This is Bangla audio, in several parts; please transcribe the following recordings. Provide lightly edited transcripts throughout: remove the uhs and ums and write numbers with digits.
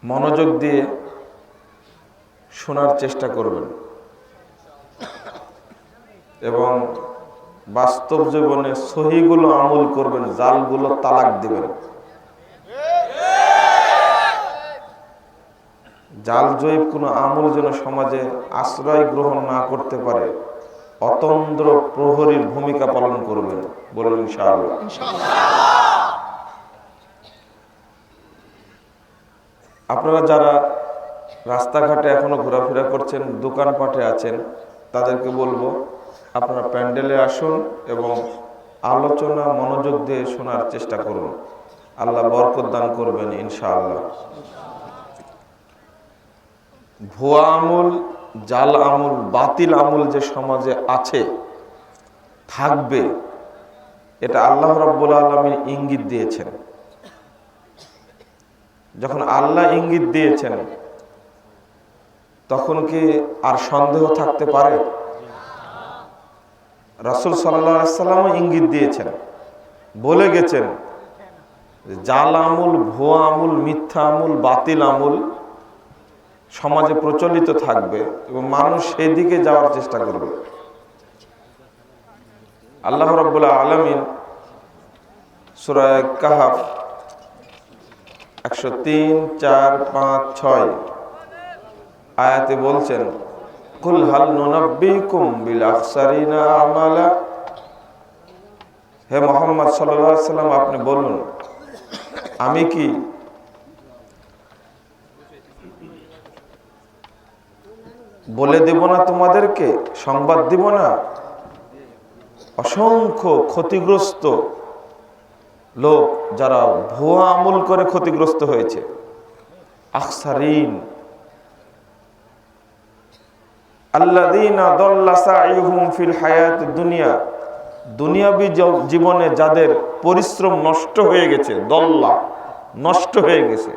মনোযোগ দিয়ে শোনার চেষ্টা করবেন এবং বাস্তব জীবনে সহিগুলো আমল করবেন, জালগুলো তালাক দিবেন। জাল জয়ীব কোনো আমল যেন সমাজে আশ্রয় গ্রহণ না করতে পারে, অতন্দ্র প্রহরীর ভূমিকা পালন করবেন, বলুন ইনশাআল্লাহ। আপনারা যারা রাস্তাঘাটে এখনো ঘোরাফেরা করছেন, দোকানপাটে আছেন, তাদেরকে বলবো আপনারা প্যান্ডেলে আসুন এবং আলোচনা মনোযোগ দিয়ে শোনার চেষ্টা করুন। আল্লাহ বরকত দান করবেন ইনশাআল্লাহ। ভুয়া আমল, জাল আমল, বাতিল আমল যে সমাজে আছে, থাকবে, এটা আল্লাহ রাব্বুল আলামিন ইঙ্গিত দিয়েছেন। যখন আল্লাহ ইঙ্গিত দিয়েছেন তখন কি আর সন্দেহ থাকতে পারে? রাসূল সাল্লাল্লাহু আলাইহি ওয়াসাল্লাম ইঙ্গিত দিয়েছেন, বলে গেছেন জাল আমল, ভুয়া আমল, মিথ্যা আমল, বাতিল আমল সমাজে প্রচলিত থাকবে এবং মানুষ সেদিকে যাওয়ার চেষ্টা করবে। আল্লাহ রাব্বুল আলামিন সূরা কাহফ 103, 4, 5, 6 আয়াতে বলছেন, কুল হাল নুনাব্বিকুম বিল আখসারিনা আমালা। হে মুহাম্মদ সাল্লাল্লাহু আলাইহি ওয়াসাল্লাম, আপনি বলুন, আমি কি বলে দেব না তোমাদেরকে, সংবাদ দিব না অসংখ্য ক্ষতিগ্রস্ত লোক যারা ভুয়া আমল করে ক্ষতিগ্রস্ত হয়েছে। আখসারিন আল্লাযীনা দাল্লা সাইহুম ফিল হায়াতিদ দুনিয়া, দুনিয়াবী জীবনে যাদের পরিশ্রম নষ্ট হয়ে গেছে, দল্লা নষ্ট হয়ে গেছে।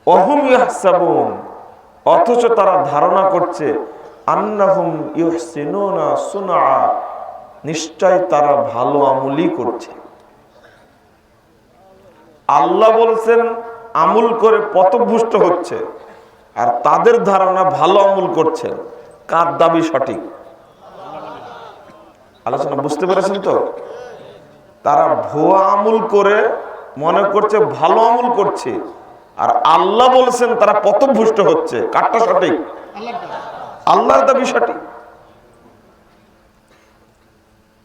ওহুম ইয়াহসাবুন, অথচ তারা ধারণা করছে আন্নাহুম ইউহসিনুনা সুনআ, নিশ্চয় তারা ভালো আমলই করছে। আল্লাহ বলছেন আমল করে পথভ্রষ্ট হচ্ছে, আর তাদের ধারণা ভালো আমল করছে। কার দাবি সঠিক? আলোচনা বুঝতে পেরেছেন তো? তারা ভুয়া আমল করে মনে করছে ভালো আমল করছে, আর আল্লাহ বলছেন তারা পথভ্রষ্ট হচ্ছে। কারটা সঠিক? আল্লাহর দাবি সঠিক।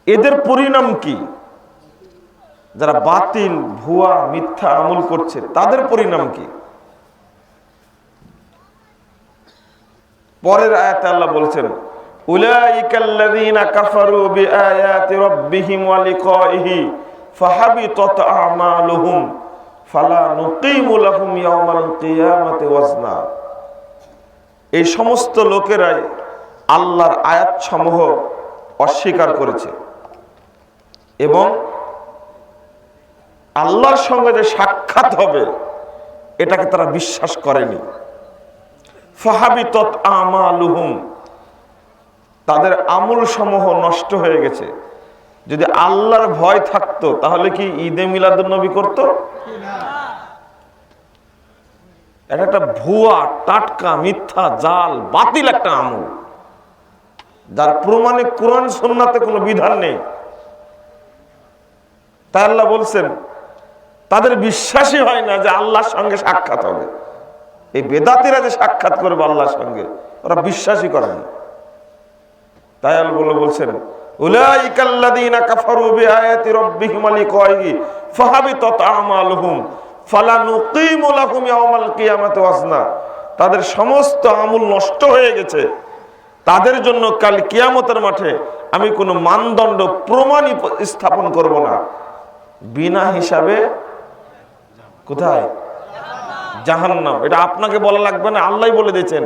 এদের পরিণাম কি? যারা বাতিল, ভুয়া, মিথ্যা আমল করছে তাদের পরিণাম কি? পরের আয়াতে আল্লাহ বলছেন, উলাইকাল্লাযীনা কাফারু বিআয়াতি রাব্বিহিম ওয়া লিকাইহি ফাহাবিতাত আমালুহুম ফালা নুকিমু লাহুম ইয়াওমাল কিয়ামাতি ওয়াজনা। এই সমস্ত লোকেরাই আল্লাহর আয়াতসমূহ অস্বীকার করেছে এবং আল্লাহর সঙ্গে যে সাক্ষাৎ হবে এটাকে তারা বিশ্বাস করেনি। ফাহাবিতাত আমালুহুম, তাদের আমল সমূহ নষ্ট হয়ে গেছে। যদি আল্লাহর ভয় থাকতো তাহলে কি ঈদে মিলাদুন নবী করতো? এটা একটা ভুয়া, টাটকা, মিথ্যা, জাল, বাতিল একটা আমল, যার প্রমাণে কোরআন সুন্নাতে কোনো বিধান নেই। তাই আল্লাহ বলছেন তাদের বিশ্বাসই হয় না যে আল্লাহর সঙ্গে সাক্ষাৎ হবে। এই বেদাতীরা যে সাক্ষাৎ করবে আল্লাহর সঙ্গে, ওরা বিশ্বাসই করে না। তাই আল্লাহ বলছেন, উলাইকাল্লাযীনা কাফারু বিআয়াতি রাব্বিহিম ওয়া লিকাইহি ফাহাবিতাত আমালুহুম ফালা নুকিমু লাহুম ইয়াওমাল কিয়ামাতি ওয়াজনা। তাদের সমস্ত আমল নষ্ট হয়ে গেছে, তাদের জন্য কাল কিয়ামতের মাঠে আমি কোনো মানদণ্ড, প্রমাণই স্থাপন করব না। বিনা হিসাবে কোথায়? জাহান্নাম। এটা আপনাকে বলা লাগবে না, আল্লাহই বলে দিয়েছেন,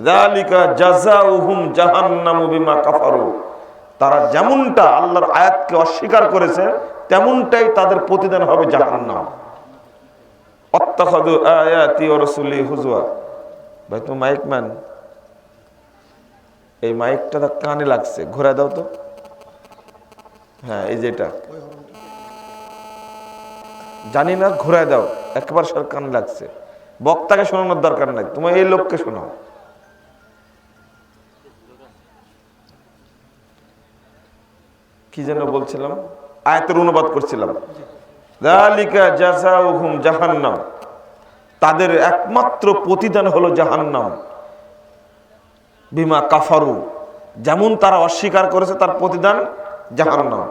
যালিকা জাযাউহুম জাহান্নামু বিমা কাফারু। তারা যেমনটা আল্লাহর আয়াতকে অস্বীকার করেছে তেমনটাই তাদের প্রতিদান হবে জাহান্নাম। আত্তাখাযু আয়াতি ওয়া রাসূলি হুজওয়া। ভাই তুমি মাইক ম্যান, এই মাইকটা কানে লাগছে, ঘোরায় দাও তো। হ্যাঁ, এই যেটা জানি না, ঘোরায় দাও, একবার সর কানে লাগছে। বক্তাকে শোনানোর দরকার নাই, তোমার এই লোককে শোনাও। কি যেন বলছিলাম, আয়াতের অনুবাদ করছিলাম। যালিকা জাযাউহুম জাহান্নাম, তাদের একমাত্র প্রতিদান হলো জাহান্নাম। বিমা কাফারু, যেমন তারা অস্বীকার করেছে তার প্রতিদান জাহান্নাম।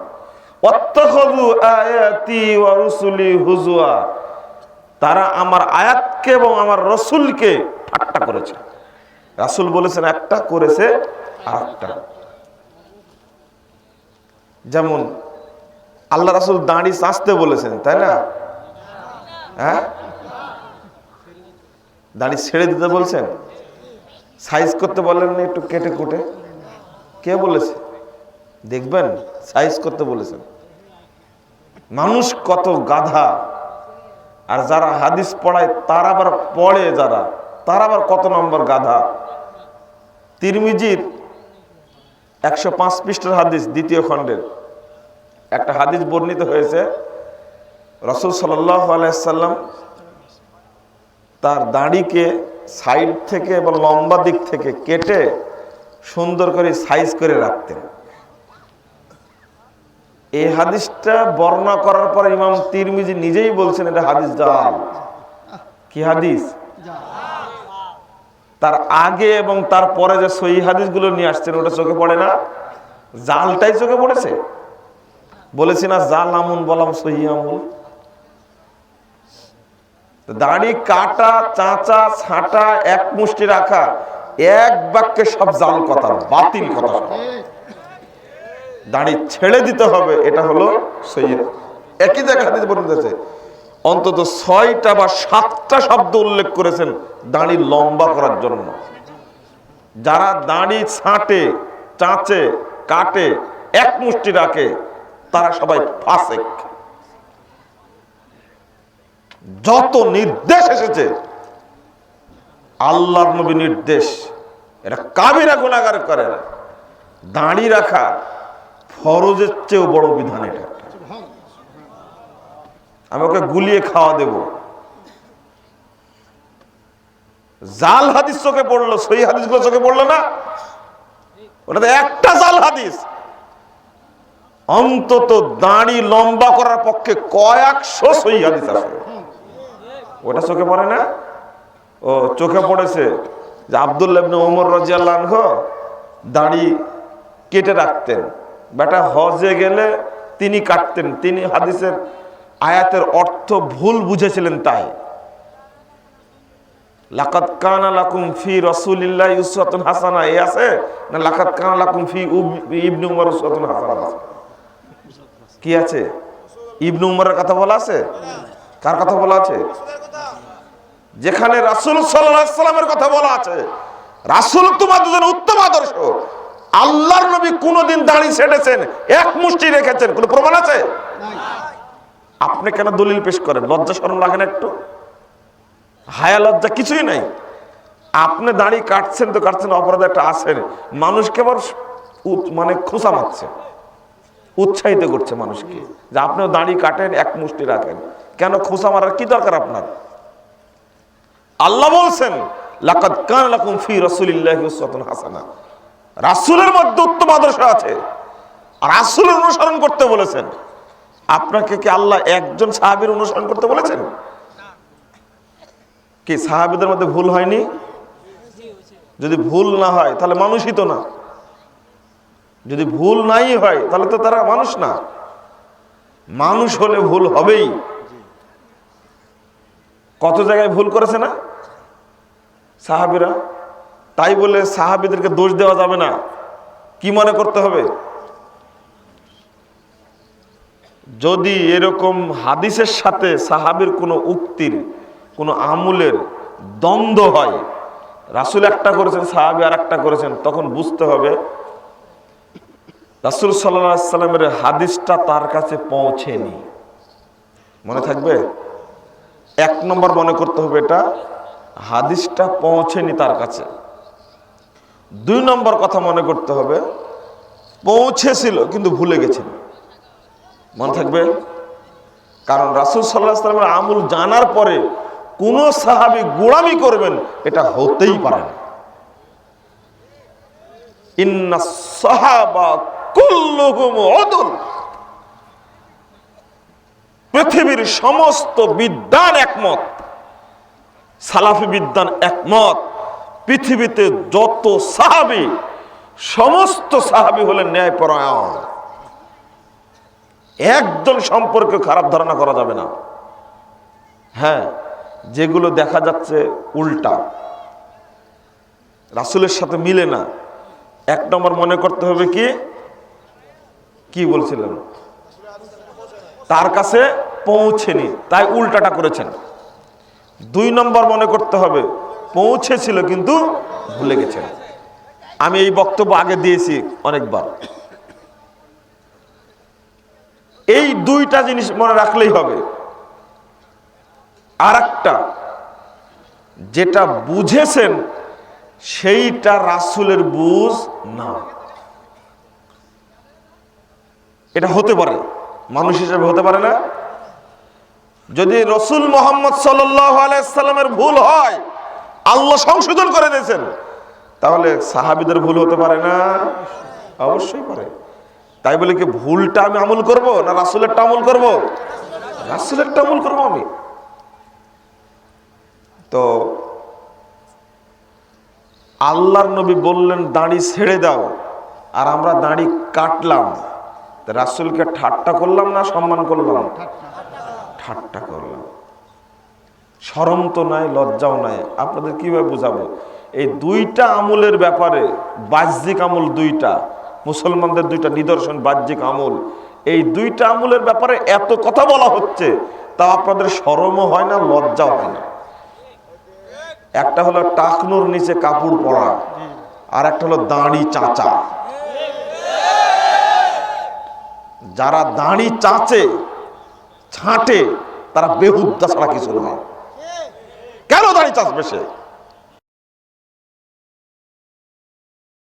ওয়াত্তাখাযু আয়াতি ওয়া রুসুলি হুজুয়া, তারা আমার আয়াতকে এবং আমার রাসূলকে ঠাট্টা করেছে। রাসূল বলেছেন একটা, করেছে আরেকটা। যেমন আল্লাহ রাসূল দাড়ি চাঁচতে বলেছেন, তাই না? হ্যাঁ, দাড়ি ছেড়ে দিতে বলছেন, সাইজ করতে বলেন না, একটু কেটে কুটে। কে বলেছে? দেখবেন সাইজ করতে বলেছেন। মানুষ কত গাধা, আর যারা হাদিস পড়ায় তারা আবার পড়ে, তারা আবার কত নম্বর গাধা। তিরমিজির 105 পৃষ্ঠার হাদিস, দ্বিতীয় খণ্ডের একটা হাদিস বর্ণিত হয়েছে। রাসূল সাল্লাল্লাহু আলাইহি সাল্লাম তার দাড়িকে সাইড থেকে এবং লম্বা দিক থেকে কেটে সুন্দর করে সাইজ করে রাখতেন। এই হাদিসটা বর্ণনা করার পর ইমাম তিরমিজি নিজেই বলছেন এটা হাদিস জাল। কি হাদিস? তার আগে এবং তার পরে যে সহিহ হাদিসগুলো নিয়ে আসছেন ওটা চোখে পড়ে না, জালটাই চোখে পড়েছে। বলেছি না জাল আমুন বলাম সহিহ আমুন। দাড়ি কাটা, চাঁচা, ছাঁটা, এক মুষ্টি রাখা, এক বাক্যে সব জাল কথা, বাতিল কথা। দাড়ি ছেড়ে দিতে হবে, এটা হলো সহিহ। একই জায়গায় হাদিস বর্ণিত আছে, অন্তত 6টা বা 7টা শব্দ উল্লেখ করেছেন দাড়ি লম্বা করার জন্য। যারা দাড়ি ছাঁটে, চাঁচে, কাটে, এক মুষ্টি রাখে, তারা সবাই ফাসেক। যত নির্দেশ এসেছে আল্লাহর নবী নির্দেশ, এটা কাবিরা গুনাহগার করে না। দাড়ি রাখা ফরজের চেয়েও বড় বিধান এটা। আমি ওকে গুলিয়ে খাওয়া দেব। জাল হাদিস চোখে পড়লো, সহিহ হাদিসগুলো চোখে পড়লো না? ওটাতে একটা জাল হাদিস। অন্তত দাড়ি লম্বা করার পক্ষে কয়েকশো সহিহ হাদিস আছে, ওটা চোখে পড়ে না? ও চোখে পড়েছে যে আব্দুল্লাহ ইবনে ওমর রাদিয়াল্লাহু আনহু দাড়ি কেটে রাখতেন, বেটা হজে গেলে তিনি কাটতেন। তিনি হাদিসের আয়াতের অর্থ ভুল বুঝেছিলেন, তাই লাকাদ কানা লাকুম ফি রাসূলিল্লাহি উসওয়াতুন হাসানা এই আছে না, লাকাদ কানা লাকুম ফি ইবনে উমর উসওয়াতুন হাসানা আছে? কি আছে? ইবনে উমরের কথা বলা আছে? কার কথা বলা আছে? যেখানে রাসূল সাল্লাল্লাহু আলাইহি সাল্লামের কথা বলা আছে। রাসূল তোমাদের জন্য উত্তম আদর্শ। আল্লাহর নবী কোনদিন দাড়ি ছেড়েছেন, এক মুষ্টি রেখেছেন, কোনো প্রমাণ আছে? আপনি কেন দলিল পেশ করেন? লজ্জা শরম লাগে না একটু? হায়া লজ্জা কিছুই নাই। আপনি দাড়ি কাটছেন তো কাটছেন, অপরাধ একটা আছে। মানুষকে আবার মানে খোঁচা মারছে, উৎসাহিত করছে মানুষকে যে আপনিও দাড়ি কাটেন, এক মুষ্টি রাখেন। কেন খোঁচা মারার কি দরকার আপনার? আল্লাহ বলছেন লাকাদ কানা লাকুম ফি রাসূলিল্লাহি উসওয়াতুন হাসানা, রাসূলের মধ্যে উত্তম আদর্শ আছে, আর রাসূলের অনুসরণ করতে বলেছেন। আপনাকে কি আল্লাহ একজন সাহাবীর অনুসরণ করতে বলেছেন? কি সাহাবীদের মধ্যে ভুল হয়নি? যদি ভুল না হয় তাহলে মানুষই তো না। যদি ভুল নাই হয় তাহলে তো তারা মানুষ না। মানুষ হলে ভুল হবেই। কত জায়গায় ভুল করেছে না সাহাবীরা? তাই বলে সাহাবীদেরকে দোষ দেওয়া যাবে না। কি মনে করতে হবে? যদি এরকম হাদিসের সাথে সাহাবীর কোনো উক্তির, কোনো আমলের দ্বন্দ্ব হয়, রাসূল একটা করেছেন, সাহাবী আর একটা করেছেন, তখন বুঝতে হবে রাসূল সাল্লাল্লাহু আলাইহি সাল্লামের হাদিসটা তার কাছে পৌঁছেনি। মনে থাকবে? 1 নম্বর মনে করতে হবে এটা, হাদিসটা পৌঁছেনি তার কাছে। 2 নম্বর কথা মনে করতে হবে, পৌঁছেছিল কিন্তু ভুলে গেছেন। মনে থাকবে? কারণ রাসূল সাল্লাল্লাহু আলাইহি সাল্লামের আমল জানার পরে কোন সাহাবী গোলামি করবেন এটা হতেই পারে না। ইন্না সাহাবা কুল্লুহুম উদুল, পৃথিবীর সমস্ত বিদ্বান একমত, সালাফি বিদ্বান একমত, পৃথিবীতে যত সাহাবী সমস্ত সাহাবী হলেন ন্যায়পরায়ণ। একজন সম্পর্কে খারাপ ধারণা করা যাবে না। হ্যাঁ, যেগুলো দেখা যাচ্ছে উল্টা, রাসূলের সাথে মিলে না, এক নম্বর মনে করতে হবে কি বলছিলেন, তার কাছে পৌঁছেনি তাই উল্টাটা করেছেন। দুই নম্বর মনে করতে হবে পৌঁছেছিল কিন্তু ভুলে গেছেন। আমি এই বক্তব্য আগে দিয়েছি অনেকবার। এই দুইটা জিনিস মনে রাখলেই হবে। আর একটা, যেটা বুঝেছেন সেইটা রাসূলের বুঝ না, এটা হতে পারে, মানুষ হিসেবে হতে পারে না। যদি রাসূল মুহাম্মদ সাল্লাল্লাহু আলাইহি সাল্লামের ভুল হয়, আল্লাহ সংশোধন করে দিয়েছেন, তাহলে সাহাবীদের ভুল হতে পারে না? অবশ্যই পারে। তাই বলে কি ভুলটা আমি আমল করব না রাসূলেরটা আমল করব? রাসূলেরটা আমল করব আমি। তো আল্লাহর নবী বললেন দাড়ি ছেড়ে দাও, আর আমরা দাড়ি কাটলাম। রাসূলকে ঠাট্টা করলাম না সম্মান করলাম? ঠাট্টা করলাম। শরম তো নাই, লজ্জাও নাই। আপনাদের কিভাবে বুঝাবো? এই দুইটা আমলের ব্যাপারে, বাহ্যিক আমল দুইটা, মুসলমানদের দুইটা নিদর্শন বাহ্যিক আমল, এই দুইটা আমলের ব্যাপারে এত কথা বলা হচ্ছে, তা আপনাদের শরমও হয় না, লজ্জাও হয় না। একটা হলো টাকনুর নিচে কাপড় পরা, আর একটা হলো দাড়ি চাঁচা। যারা দাড়ি চাঁচে ছাঁটে তারা বেহুদ্দা ছাড়া কিছু নয়। কেন দাড়ি চাঁচবে সে?